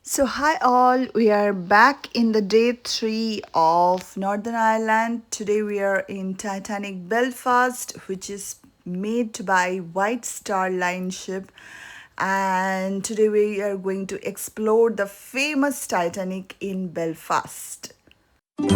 So, hi all, we are back in the day 3 of Northern Ireland. Today we are in Titanic Belfast, which is made by White Star Line ship. And today we are going to explore the famous Titanic in Belfast. So,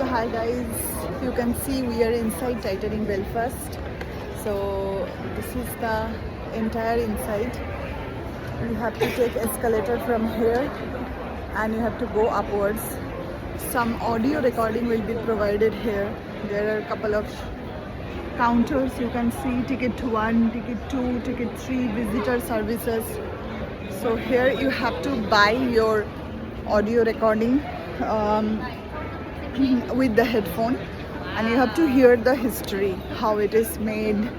hi guys, you can see we are inside Titanic Belfast. So, this is the entire inside. You have to take escalator from here and you have to go upwards. Some audio recording will be provided here. There are a couple of counters. You can see ticket 1, ticket 2, ticket 3, visitor services. So here you have to buy your audio recording with the headphone, and you have to hear the history, how it is made,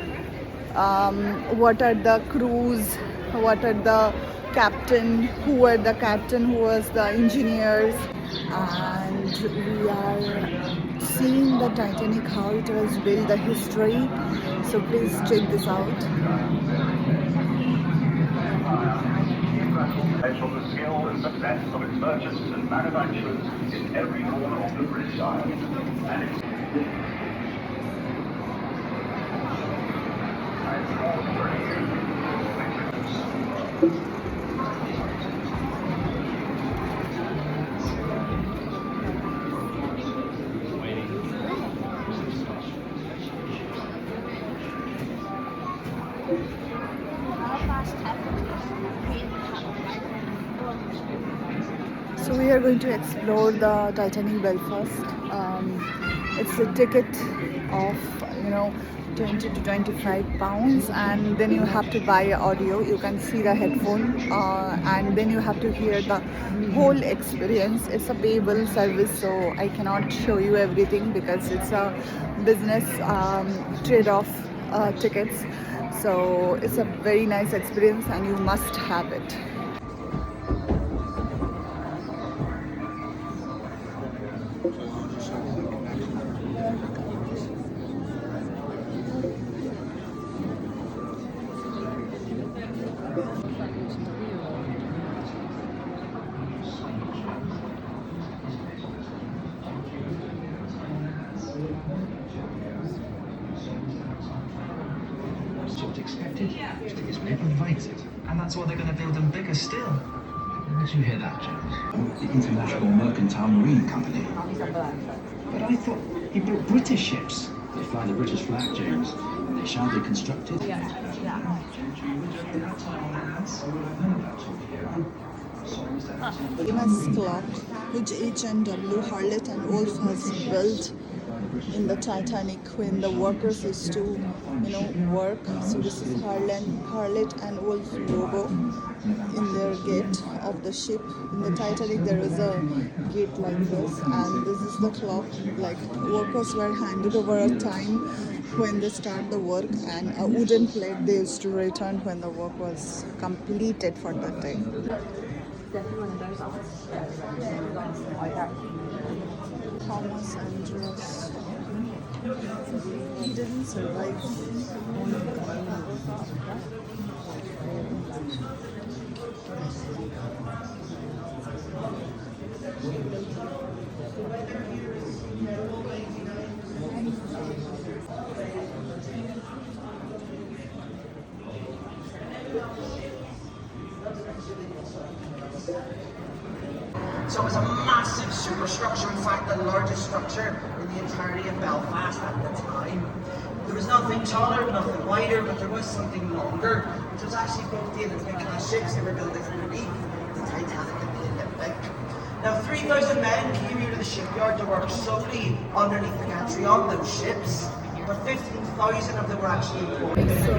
what are the crews, what are the captain, who were the captain, who was the engineers, and we are seeing the Titanic, how it was built, the history. So please check this out. From the skill and success of its merchants and manufacturers in every corner of the British Isles. And its So we are going to explore the Titanic Belfast. It's a ticket of 20 to 25 pounds, and then you have to buy audio. You can see the headphone, and then you have to hear the whole experience. It's a payable service, so I cannot show you everything because it's a business trade-off tickets. So it's a very nice experience, and you must have it. What's expected? It's been invited, and that's why they're going to build them bigger still. Did you hear that, James? The International Mercantile Marine Company. But I thought he built British ships. They fly the British flag, James. They shall be constructed. Famous clock which H&W, Harlett and Wolff has built in the Titanic when the workers used to work. So this is Harlett and Wolff logo in their gate of the ship. In the Titanic there is a gate like this, and this is the clock. Like, workers were handed over a time when they start the work, and a wooden plate they used to return when the work was completed for that day. Thomas Andrews. He didn't survive. So it was a massive superstructure, in fact the largest structure in the entirety of Belfast at the time. There was nothing taller, nothing wider, but there was something longer, which was actually both the Olympic class ships they were building underneath, the Titanic and the Olympic. Now 3,000 men came here to the shipyard to work solely underneath the gantry on those ships, but 15,000 of them were actually employed. So,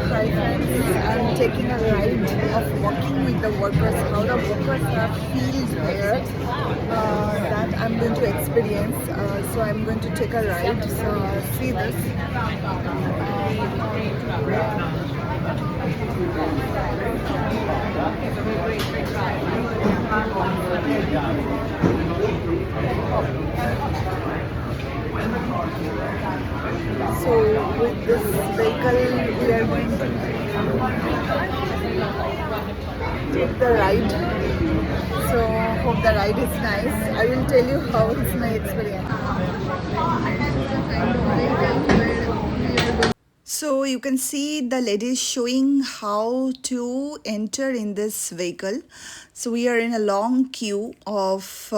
hi friends, I'm taking a ride of walking with the workers, how the workers have feels there, that I'm going to experience. So I'm going to take a ride, so see this. So with this vehicle we are going to take the ride. So hope the ride is nice. I will tell you how is my experience. So you can see the lady showing how to enter in this vehicle. So we are in a long queue of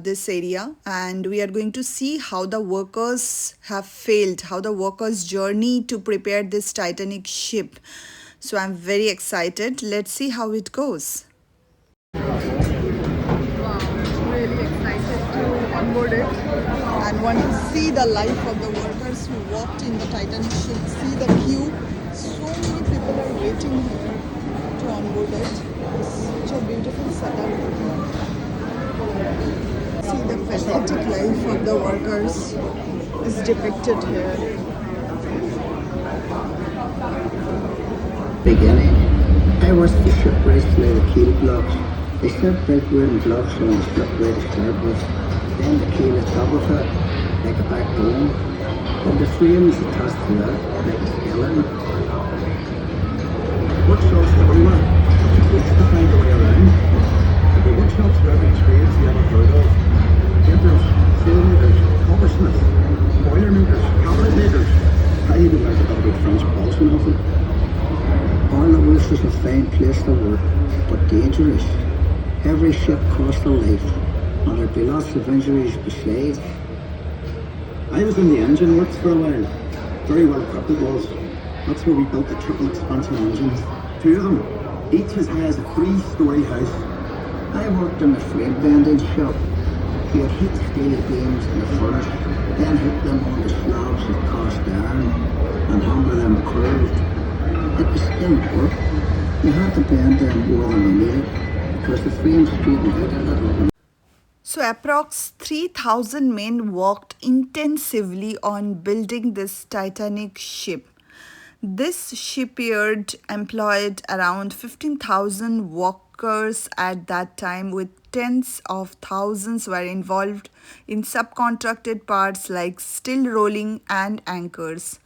this area, and we are going to see how the workers have failed, how the workers journey to prepare this Titanic ship. So I'm very excited. Let's see how it goes. Wow, really excited to onboard it and want to see the life of the workers who walked in the Titanic ship. See the queue. So many people are waiting here to onboard it. It's such a beautiful setup. See the pathetic life of the workers is depicted here. Beginning, I watched the shipwrights lay the keel blocks. They set big wooden blocks on the slipway to start with. Then the keel is top of it, like a backbone, and the frames attached to that, like a skeleton. Workshops everywhere. It's to find a way around. The workshops are every trades you ever heard of. Painters, sailmakers, coppersmiths, boiler makers, cabinet makers. I even learned a bit about French polishing of them. All the was a fine place to work, but dangerous. Every ship cost a life, and there'd be lots of injuries besides. I was in the engine works for a while. Very well equipped it was. That's where we built the triple expansion engines. 2 of them, each as high as a 3-story house. I worked in the frame bending shop. We had heat steel beams in the furnace, then hooked them onto slabs of cast iron and hammer them curved. It was still work. You had to bend them more than you needed because the frame straightened out a little. So approx 3,000 men worked intensively on building this Titanic ship. This shipyard employed around 15,000 workers at that time, with tens of thousands were involved in subcontracted parts like steel rolling and anchors.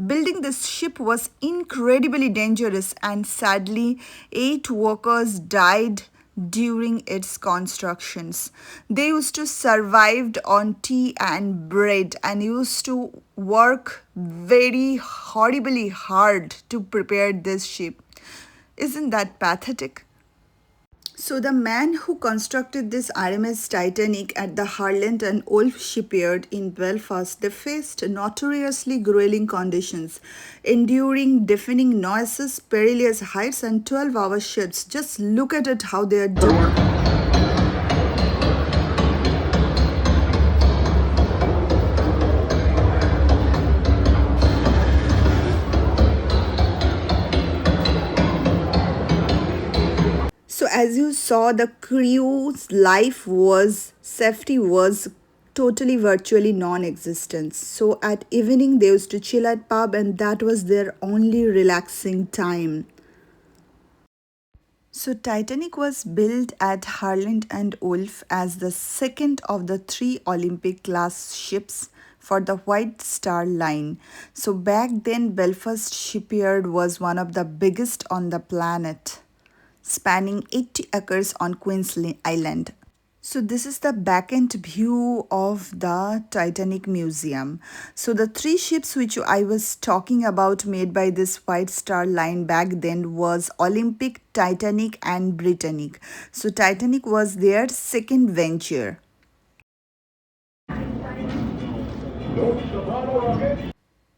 Building this ship was incredibly dangerous, and sadly, 8 workers died during its constructions. They used to survive on tea and bread and used to work very horribly hard to prepare this ship. Isn't that pathetic? So the man who constructed this RMS Titanic at the Harland and Wolff shipyard in Belfast, they faced notoriously grueling conditions, enduring deafening noises, perilous heights, and 12-hour shifts. Just look at it, how they are doing. So as you saw, the crew's safety was totally virtually non-existent. So at evening they used to chill at pub, and that was their only relaxing time. So Titanic was built at Harland and Wolff as the second of the 3 Olympic class ships for the White Star Line. So back then Belfast shipyard was one of the biggest on the planet, spanning 80 acres on Queen's Island. So this is the back-end view of the Titanic Museum. So the 3 ships which I was talking about made by this White Star Line back then was Olympic, Titanic and Britannic. So Titanic was their second venture.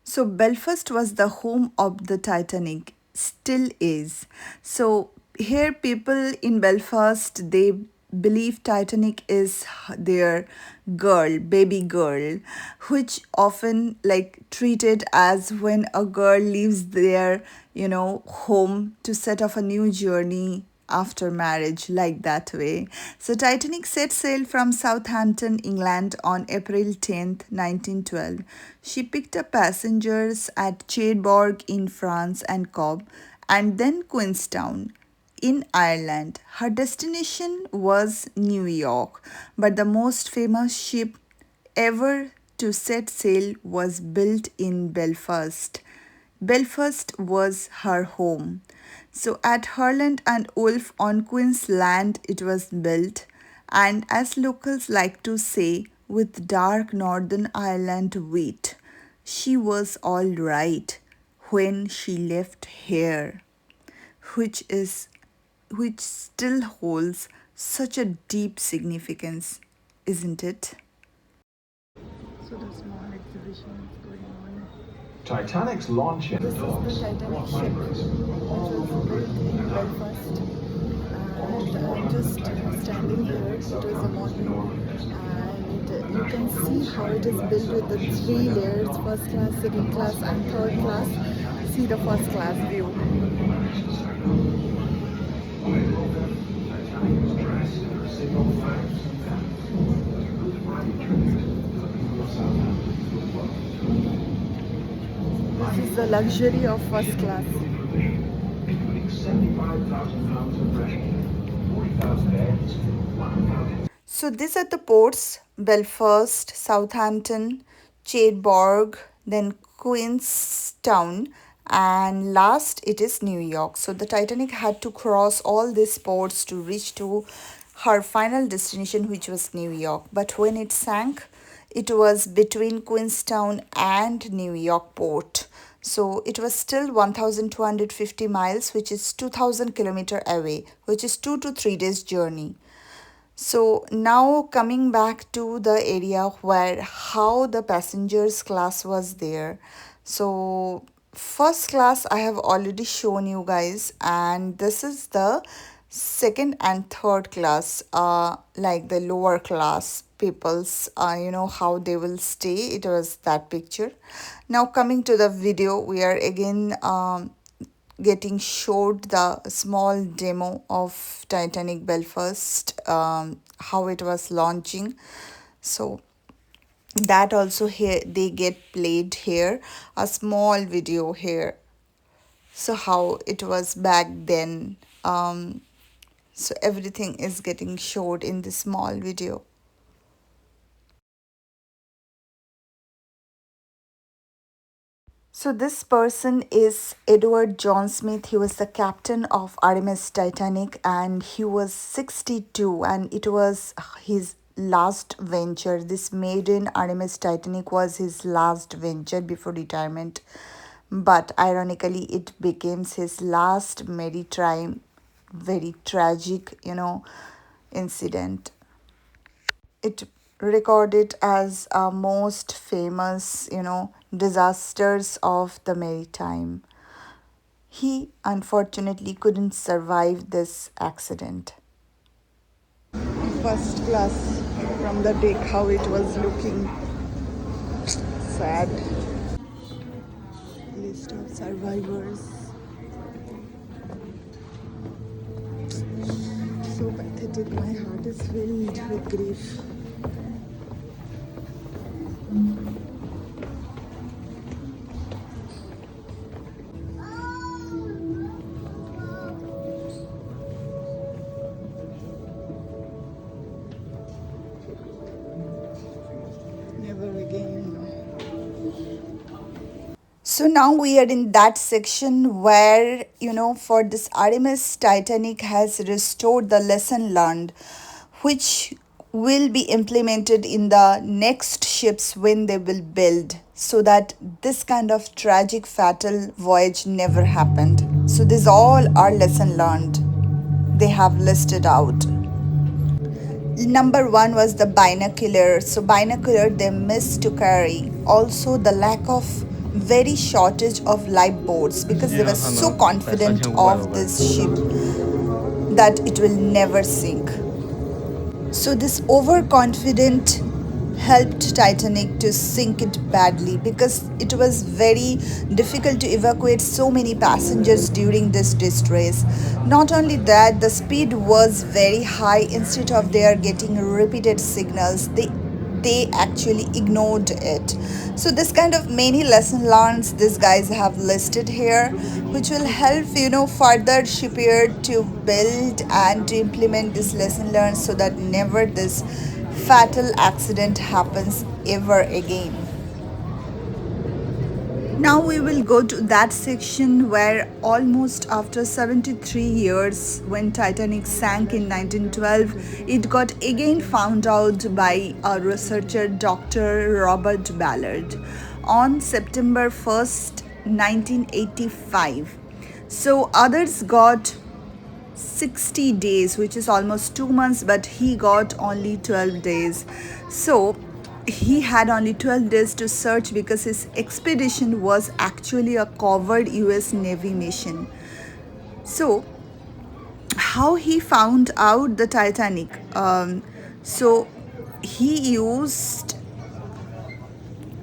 So Belfast was the home of the Titanic, still is. So here people in Belfast, they believe Titanic is their girl, baby girl, which often like treated as when a girl leaves their, home to set off a new journey after marriage, like that way. So Titanic set sail from Southampton, England on April 10th, 1912. She picked up passengers at Cherbourg in France and Cobb, and then Queenstown in Ireland. Her destination was New York, but the most famous ship ever to set sail was built in Belfast. Belfast was her home. So at Harland and Wolff on Queen's Land it was built, and as locals like to say, with dark Northern Ireland wit, she was all right when she left here, which is which still holds such a deep significance, isn't it? So the small exhibition is going on. Titanic's launch in This is the Titanic ship, which was built in Belfast. And just standing here, it was a morning, and you can see how it is built with the three layers: first class, second class, and third class. See the first class view. This is the luxury of first class. So these are the ports: Belfast, Southampton, Cherbourg, then Queenstown, and last it is New York. So the Titanic had to cross all these ports to reach to her final destination, which was New York. But when it sank, it was between Queenstown and New York port. So it was still 1250 miles, which is 2000 kilometer away, which is 2 to 3 days journey. So now coming back to the area where how the passengers class was there. So first class I have already shown you guys, and this is the second and third class, like the lower class people's, how they will stay. It was that picture. Now coming to the video, we are again getting showed the small demo of Titanic Belfast, how it was launching. So that also here they get played here, a small video here. So how it was back then. So everything is getting showed in this small video. So this person is Edward John Smith. He was the captain of RMS Titanic, and he was 62, and it was his last venture. This maiden RMS Titanic was his last venture before retirement. But ironically, it became his last maritime, very tragic, incident. It recorded as a most famous, disasters of the maritime. He unfortunately couldn't survive this accident. First class from the deck, how it was looking sad. List of survivors. So pathetic, my heart is filled with grief. Never again. So now we are in that section where, for this RMS Titanic has restored the lesson learned, which will be implemented in the next ships when they will build, so that this kind of tragic fatal voyage never happened. So these all are lesson learned. They have listed out. Number one was the binocular. So binocular they missed to carry. Also the lack of very shortage of lifeboats, because they were so confident of this ship that it will never sink. So this overconfident helped Titanic to sink it badly, because it was very difficult to evacuate so many passengers during this distress. Not only that, the speed was very high. Instead of they are getting repeated signals, they actually ignored it. So this kind of many lesson learned these guys have listed here, which will help further shipyard to build and to implement this lesson learned, so that never this fatal accident happens ever again. Now we will go to that section where almost after 73 years, when Titanic sank in 1912, it got again found out by a researcher, Dr. Robert Ballard, on September 1st, 1985. So others got 60 days, which is almost 2 months, but he got only 12 days. So he had only 12 days to search because his expedition was actually a covert US Navy mission. So, how he found out the Titanic? So, he used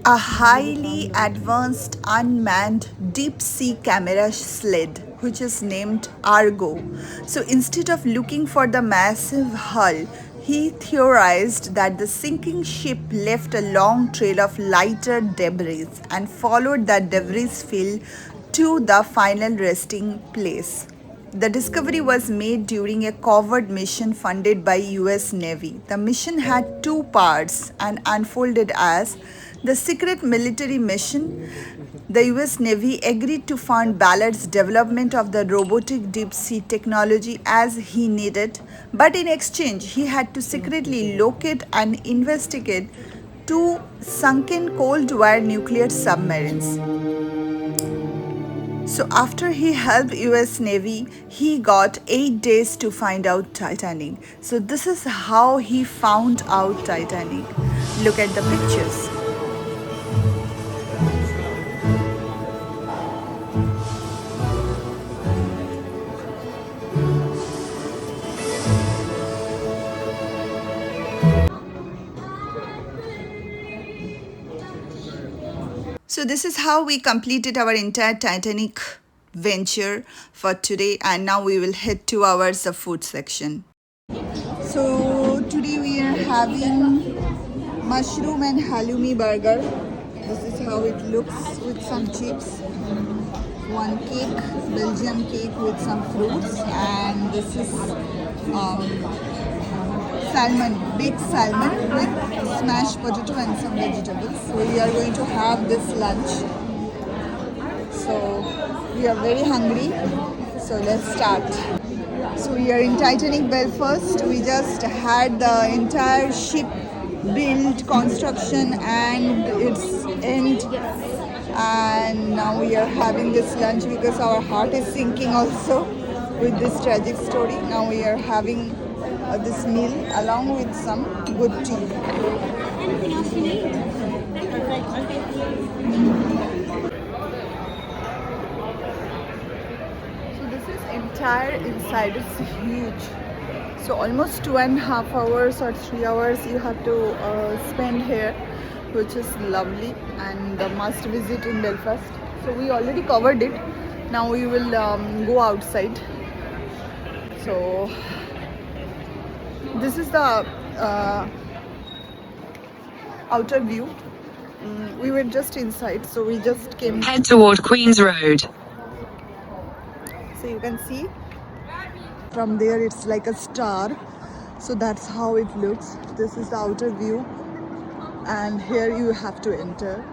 a highly advanced unmanned deep sea camera sled which is named Argo. So instead of looking for the massive hull, he theorized that the sinking ship left a long trail of lighter debris and followed that debris field to the final resting place. The discovery was made during a covert mission funded by US Navy. The mission had two parts and unfolded as the secret military mission. The US Navy agreed to fund Ballard's development of the robotic deep sea technology as he needed, but in exchange, he had to secretly locate and investigate two sunken Cold War nuclear submarines. So after he helped US Navy, he got 8 days to find out Titanic. So this is how he found out Titanic. Look at the pictures. So this is how we completed our entire Titanic venture for today, and now we will head to our food section. So today we are having mushroom and halloumi burger. This is how it looks with some chips. One cake, Belgian cake with some fruits, and this is salmon, baked salmon with smashed potato and some vegetables. So we are going to have this lunch. So we are very hungry. So let's start. So we are in Titanic Belfast. We just had the entire ship build, construction and its end. And now we are having this lunch because our heart is sinking also with this tragic story. Now we are having this meal along with some good tea. Anything else you need? Perfect. So this is entire inside, it's huge. So almost 2.5 hours or 3 hours you have to spend here, which is lovely and a must visit in Belfast. So we already covered it. Now we will go outside. So this is the outer view. We were just inside, so we just came. Head toward Queen's Road. So you can see from there it's like a star. So that's how it looks. This is the outer view, and here you have to enter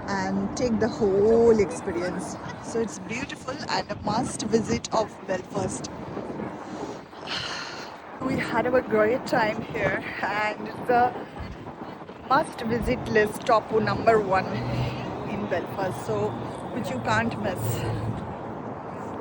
and take the whole experience. So it's beautiful and a must visit of Belfast. We had a great time here, and it's a must visit list top number 1 in Belfast, so which you can't miss.